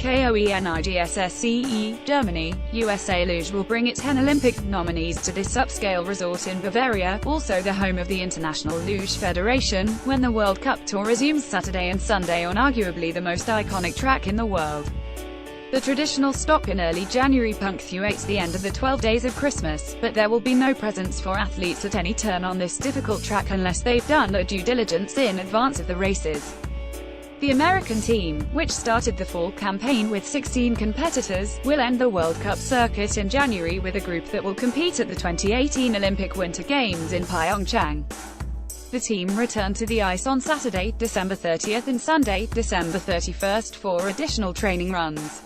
KOENIGSSEE, Germany, USA. Luge will bring its 10 Olympic nominees to this upscale resort in Bavaria, also the home of the International Luge Federation, when the World Cup Tour resumes Saturday and Sunday on arguably the most iconic track in the world. The traditional stop in early January punctuates the end of the 12 days of Christmas, but there will be no presents for athletes at any turn on this difficult track unless they've done their due diligence in advance of the races. The American team, which started the fall campaign with 16 competitors, will end the World Cup circuit in January with a group that will compete at the 2018 Olympic Winter Games in Pyeongchang. The team returned to the ice on Saturday, December 30th and Sunday, December 31st for additional training runs.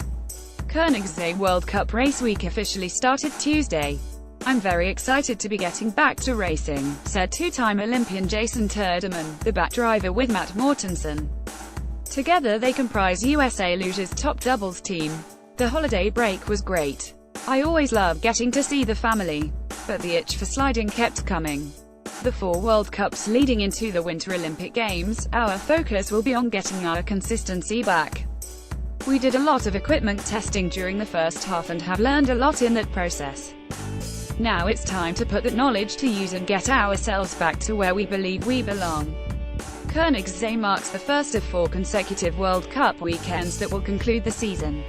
KOENIGSSEE World Cup race week officially started Tuesday. "I'm very excited to be getting back to racing," said two-time Olympian Jason Terdeman, the back driver with Matt Mortensen. Together they comprise USA Luge's top doubles team. "The holiday break was great. I always love getting to see the family. But the itch for sliding kept coming. The 4 World Cups leading into the Winter Olympic Games, our focus will be on getting our consistency back. We did a lot of equipment testing during the first half and have learned a lot in that process. Now it's time to put that knowledge to use and get ourselves back to where we believe we belong." KOENIGSSEE marks the first of 4 consecutive World Cup weekends that will conclude the season.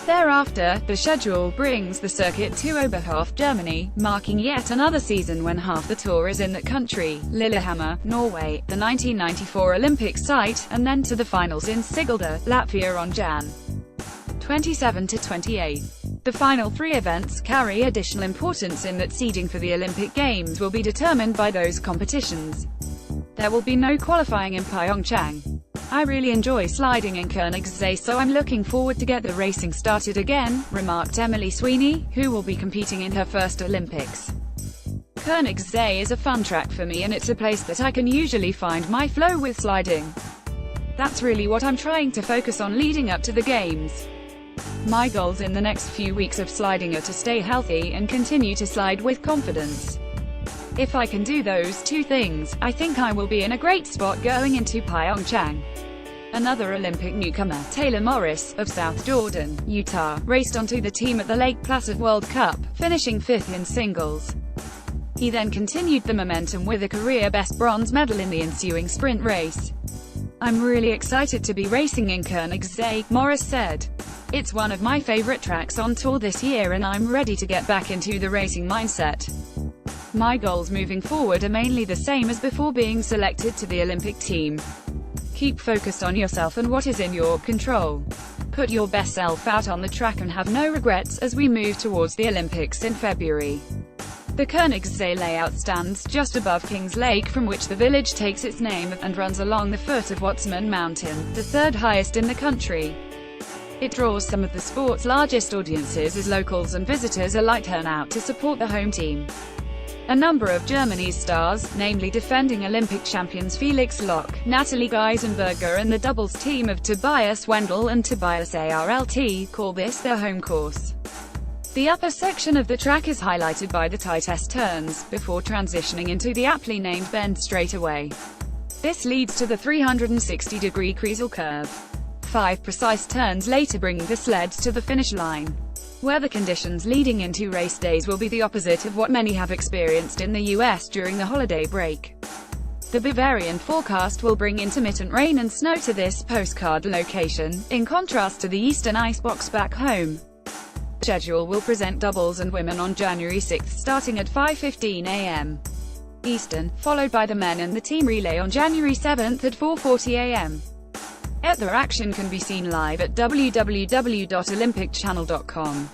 Thereafter, the schedule brings the circuit to Oberhof, Germany, marking yet another season when half the tour is in that country, Lillehammer, Norway, the 1994 Olympic site, and then to the finals in Sigulda, Latvia on Jan. 27 to 28. The final 3 events carry additional importance in that seeding for the Olympic Games will be determined by those competitions. There will be no qualifying in Pyeongchang. "I really enjoy sliding in KOENIGSSEE, so I'm looking forward to get the racing started again," remarked Emily Sweeney, who will be competing in her first Olympics. "KOENIGSSEE is a fun track for me and it's a place that I can usually find my flow with sliding. That's really what I'm trying to focus on leading up to the Games. My goals in the next few weeks of sliding are to stay healthy and continue to slide with confidence. If I can do those 2 things, I think I will be in a great spot going into Pyeongchang." Another Olympic newcomer, Taylor Morris, of South Jordan, Utah, raced onto the team at the Lake Placid World Cup, finishing 5th in singles. He then continued the momentum with a career-best bronze medal in the ensuing sprint race. "I'm really excited to be racing in KOENIGSSEE," Morris said. "It's one of my favorite tracks on tour this year and I'm ready to get back into the racing mindset. My goals moving forward are mainly the same as before being selected to the Olympic team. Keep focused on yourself and what is in your control. Put your best self out on the track and have no regrets as we move towards the Olympics in February." The KOENIGSSEE layout stands just above Kings Lake, from which the village takes its name, and runs along the foot of Watsman Mountain, the 3rd highest in the country. It draws some of the sport's largest audiences as locals and visitors alike turn out to support the home team. A number of Germany's stars, namely defending Olympic champions Felix Loch, Natalie Geisenberger and the doubles team of Tobias Wendel and Tobias Arlt, call this their home course. The upper section of the track is highlighted by the tight S-turns, before transitioning into the aptly named bend straightaway. This leads to the 360-degree Kreisel curve. 5 precise turns later bring the sleds to the finish line, where the conditions leading into race days will be the opposite of what many have experienced in the US during the holiday break. The Bavarian forecast will bring intermittent rain and snow to this postcard location, in contrast to the eastern icebox back home. The schedule will present doubles and women on January 6 starting at 5:15 a.m. Eastern, followed by the men and the team relay on January 7 at 4:40 a.m. Their action can be seen live at www.olympicchannel.com.